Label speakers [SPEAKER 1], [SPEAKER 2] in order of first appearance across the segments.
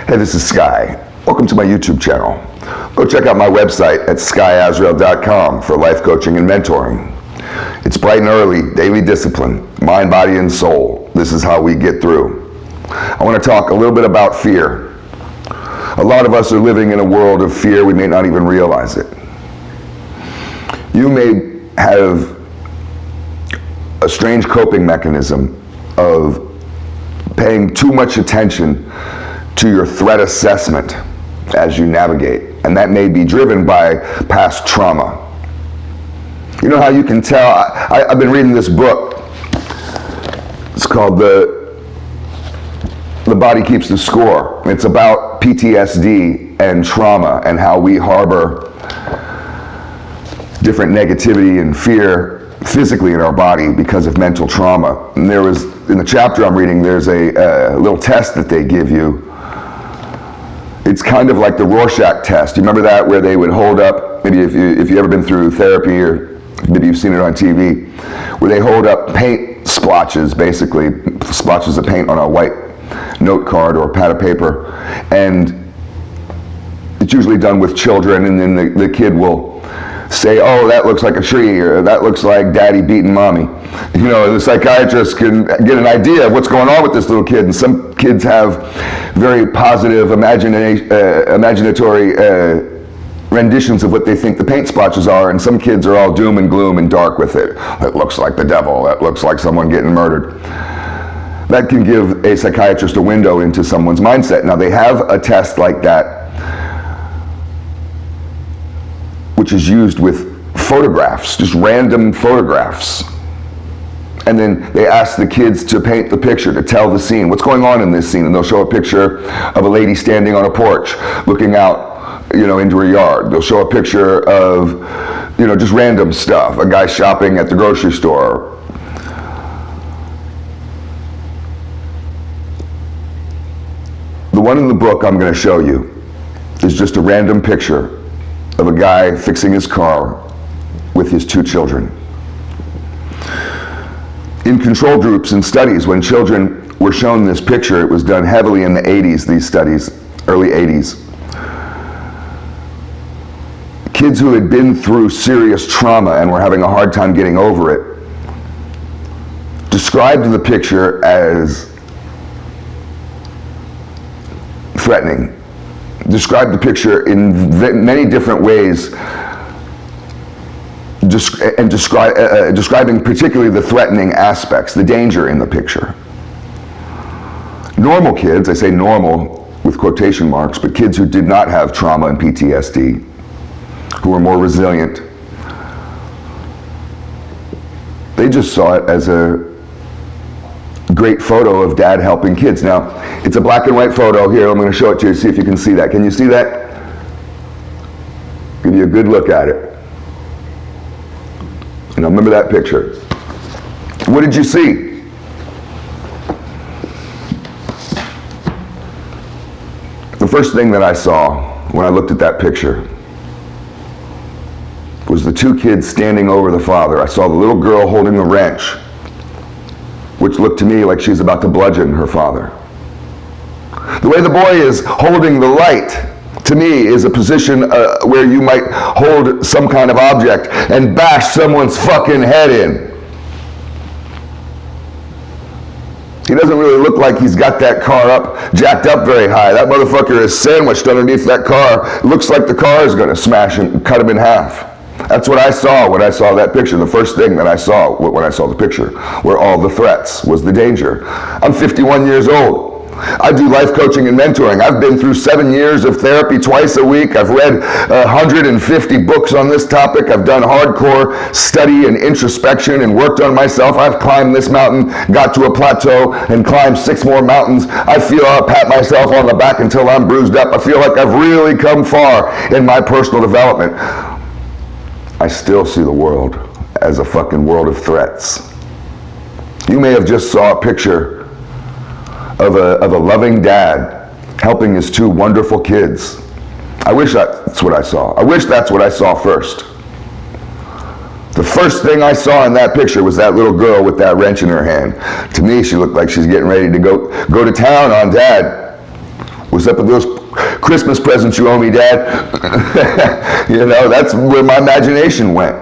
[SPEAKER 1] Hey, this is Sky. Welcome to my YouTube channel. Go check out my website at skyazrael.com for life coaching and mentoring. It's bright and early, daily discipline, mind, body, and soul. This is how we get through. I want to talk a little bit about fear. A lot of us are living in a world of fear. We may not even realize it. You may have a strange coping mechanism of paying too much attention to your threat assessment as you navigate, and that may be driven by past trauma. You know how you can tell? I've been reading this book. It's called The Body Keeps the Score. It's about PTSD and trauma and how we harbor different negativity and fear physically in our body because of mental trauma. And there was, in the chapter I'm reading, there's a little test that they give you. It's kind of like the Rorschach test. You remember that, where they would hold up, maybe if you ever been through therapy, or maybe you've seen it on TV, where they hold up paint splotches, basically, splotches of paint on a white note card or pad of paper. And it's usually done with children, and then the kid will say, oh, that looks like a tree, or that looks like daddy beating mommy. You know, the psychiatrist can get an idea of what's going on with this little kid, and some kids have very positive imaginatory renditions of what they think the paint splotches are, and some kids are all doom and gloom and dark with it. It looks like the devil, that looks like someone getting murdered. That can give a psychiatrist a window into someone's mindset. Now, they have a test like that which is used with photographs, just random photographs. And then they ask the kids to paint the picture, to tell the scene. What's going on in this scene? And they'll show a picture of a lady standing on a porch, looking out, into her yard. They'll show a picture of, just random stuff. A guy shopping at the grocery store. The one in the book I'm going to show you is just a random picture of a guy fixing his car with his 2 children. In control groups and studies, when children were shown this picture, it was done heavily in the 80s, these studies, early 80s. Kids who had been through serious trauma and were having a hard time getting over it described the picture as threatening. Described the picture in many different ways, and describing particularly the threatening aspects, the danger in the picture. Normal kids, I say normal with quotation marks, but kids who did not have trauma and PTSD, who were more resilient, they just saw it as a great photo of dad helping kids. Now, it's a black and white photo. Here, I'm going to show it to you, see if you can see that. Can you see that? Give you a good look at it. And remember that picture. What did you see? The first thing that I saw when I looked at that picture was the 2 kids standing over the father. I saw the little girl holding the wrench, which looked to me like she's about to bludgeon her father. The way the boy is holding the light, to me, is a position where you might hold some kind of object and bash someone's fucking head in. He doesn't really look like he's got that car jacked up very high. That motherfucker is sandwiched underneath that car. It looks like the car is going to smash and cut him in half. That's what I saw when I saw that picture. The first thing that I saw when I saw the picture were all the threats, was the danger. I'm 51 years old. I do life coaching and mentoring. I've been through 7 years of therapy twice a week. I've read 150 books on this topic. I've done hardcore study and introspection and worked on myself. I've climbed this mountain, got to a plateau, and climbed 6 more mountains. I feel I'll pat myself on the back until I'm bruised up. I feel like I've really come far in my personal development. I still see the world as a fucking world of threats. You may have just saw a picture of a loving dad helping his 2 wonderful kids. I wish that's what I saw. I wish that's what I saw first. The first thing I saw in that picture was that little girl with that wrench in her hand. To me, she looked like she's getting ready to go to town on dad What's up with those Christmas presents you owe me, Dad? You know, that's where my imagination went.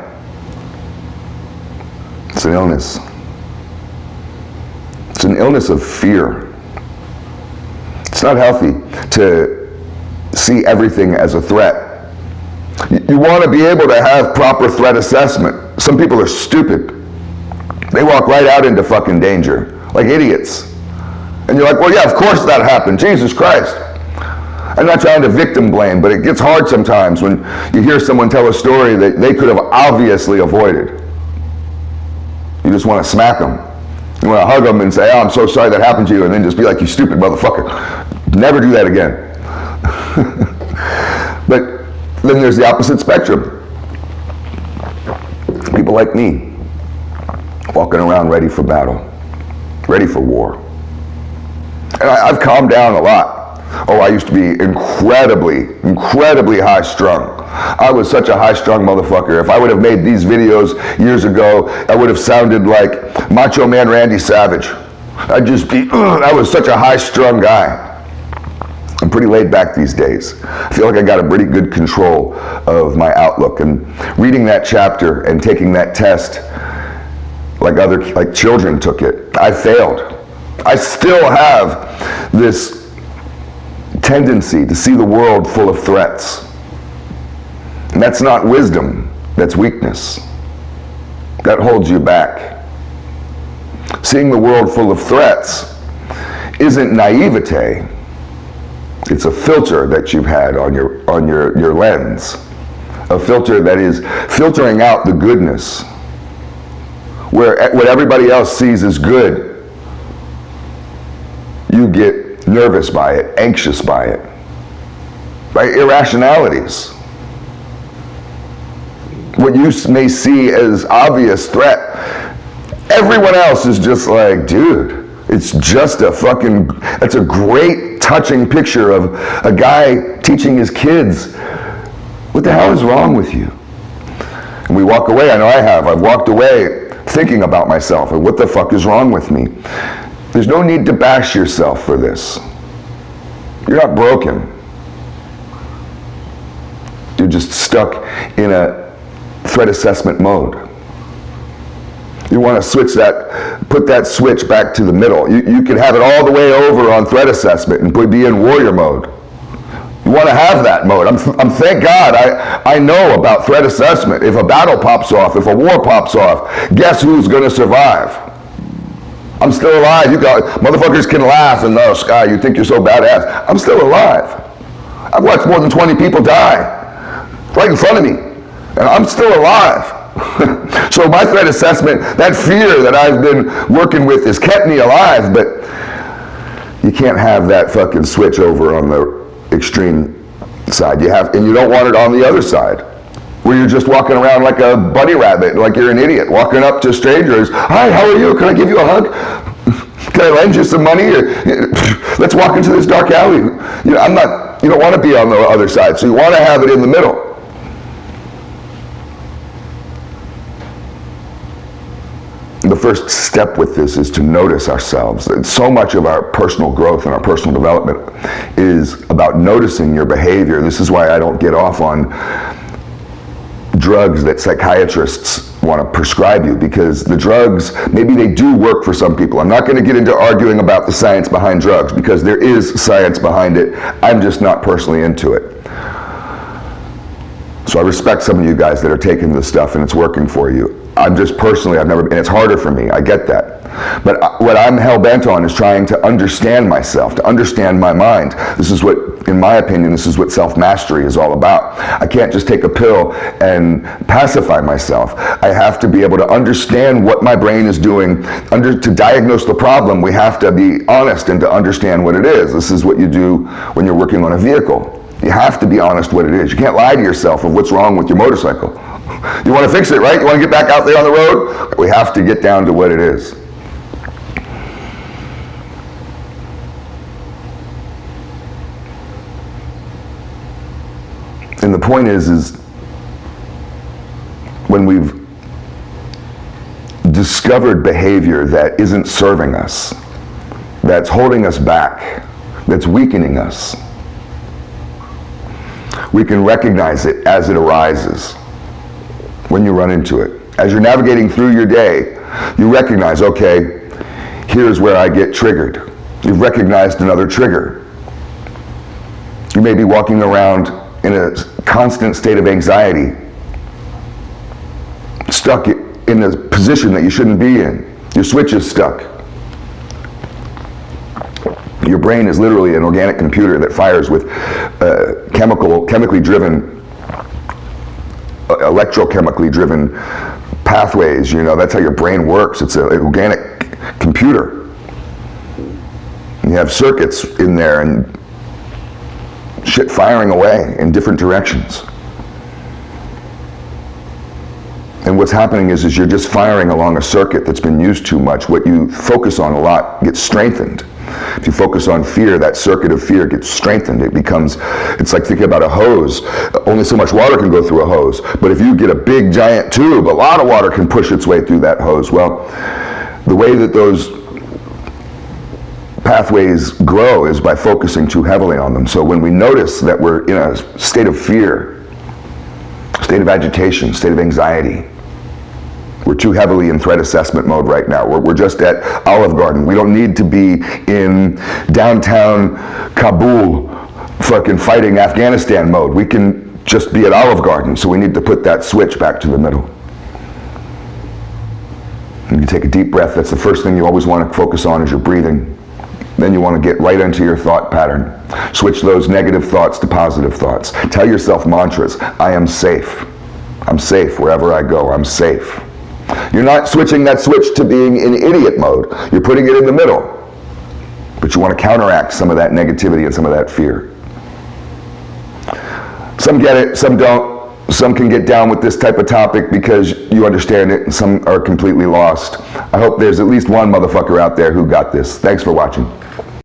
[SPEAKER 1] It's an illness. It's an illness of fear. It's not healthy to see everything as a threat. You want to be able to have proper threat assessment. Some people are stupid. They walk right out into fucking danger, like idiots. And you're like, well, yeah, of course that happened. Jesus Christ. I'm not trying to victim blame, but it gets hard sometimes when you hear someone tell a story that they could have obviously avoided. You just want to smack them. You want to hug them and say, oh, I'm so sorry that happened to you, and then just be like, you stupid motherfucker. Never do that again. But then there's the opposite spectrum. People like me, walking around ready for battle, ready for war. And I've calmed down a lot. Oh, I used to be incredibly high-strung. I was such a high-strung motherfucker. If I would have made these videos years ago, I would have sounded like Macho Man Randy Savage. I was such a high-strung guy. I'm pretty laid back these days. I feel like I got a pretty good control of my outlook. And reading that chapter and taking that test, like children took it, I failed. I still have this tendency to see the world full of threats. And that's not wisdom, that's weakness. That holds you back. Seeing the world full of threats isn't naivete. It's a filter that you've had on your lens. A filter that is filtering out the goodness. Where what everybody else sees as good, you get nervous by it, anxious by it, by irrationalities. What you may see as obvious threat, everyone else is just like, dude, it's just a fucking, that's a great touching picture of a guy teaching his kids, what the hell is wrong with you? And we walk away, I know I have, I've walked away thinking about myself and what the fuck is wrong with me. There's no need to bash yourself for this. You're not broken. You're just stuck in a threat assessment mode. You want to switch that, put that switch back to the middle. You can have it all the way over on threat assessment and be in warrior mode. You want to have that mode. I'm thank God I know about threat assessment. If a battle pops off, if a war pops off, guess who's going to survive? I'm still alive. You got motherfuckers can laugh and, oh, Sky, you think you're so badass. I'm still alive. I've watched more than 20 people die right in front of me, and I'm still alive. So my threat assessment, that fear that I've been working with, has kept me alive. But you can't have that fucking switch over on the extreme side. You have, and you don't want it on the other side, where you're just walking around like a bunny rabbit, like you're an idiot, walking up to strangers. Hi, how are you? Can I give you a hug? Can I lend you some money? Or, let's walk into this dark alley. You know, you don't want to be on the other side, so you want to have it in the middle. The first step with this is to notice ourselves. And so much of our personal growth and our personal development is about noticing your behavior. This is why I don't get off on drugs that psychiatrists want to prescribe you, because the drugs, maybe they do work for some people. I'm not going to get into arguing about the science behind drugs, because there is science behind it. I'm just not personally into it. So I respect some of you guys that are taking this stuff and it's working for you. I'm just personally, and it's harder for me, I get that. But what I'm hell-bent on is trying to understand myself, to understand my mind. This is what, in my opinion, this is what self-mastery is all about. I can't just take a pill and pacify myself. I have to be able to understand what my brain is doing. To diagnose the problem, we have to be honest and to understand what it is. This is what you do when you're working on a vehicle. You have to be honest what it is. You can't lie to yourself of what's wrong with your motorcycle. You want to fix it, right? You want to get back out there on the road? We have to get down to what it is. And the point is when we've discovered behavior that isn't serving us, that's holding us back, that's weakening us. We can recognize it as it arises when you run into it. As you're navigating through your day, you recognize, okay, here's where I get triggered. You've recognized another trigger. You may be walking around in a constant state of anxiety, stuck in a position that you shouldn't be in. Your switch is stuck. Your brain is literally an organic computer that fires with chemically driven, electrochemically driven pathways. You know, that's how your brain works. It's an organic computer. You have circuits in there and shit firing away in different directions. And what's happening is you're just firing along a circuit that's been used too much. What you focus on a lot gets strengthened. If you focus on fear, that circuit of fear gets strengthened. It's like thinking about a hose. Only so much water can go through a hose. But if you get a big giant tube, a lot of water can push its way through that hose. Well, the way that those pathways grow is by focusing too heavily on them. So when we notice that we're in a state of fear, state of agitation, state of anxiety, we're too heavily in threat assessment mode right now. We're just at Olive Garden. We don't need to be in downtown Kabul fucking fighting Afghanistan mode. We can just be at Olive Garden. So we need to put that switch back to the middle. And you take a deep breath. That's the first thing you always want to focus on is your breathing. Then you want to get right into your thought pattern. Switch those negative thoughts to positive thoughts. Tell yourself mantras. I am safe. I'm safe wherever I go. I'm safe. You're not switching that switch to being in idiot mode. You're putting it in the middle. But you want to counteract some of that negativity and some of that fear. Some get it, some don't. Some can get down with this type of topic because you understand it, and some are completely lost. I hope there's at least one motherfucker out there who got this. Thanks for watching.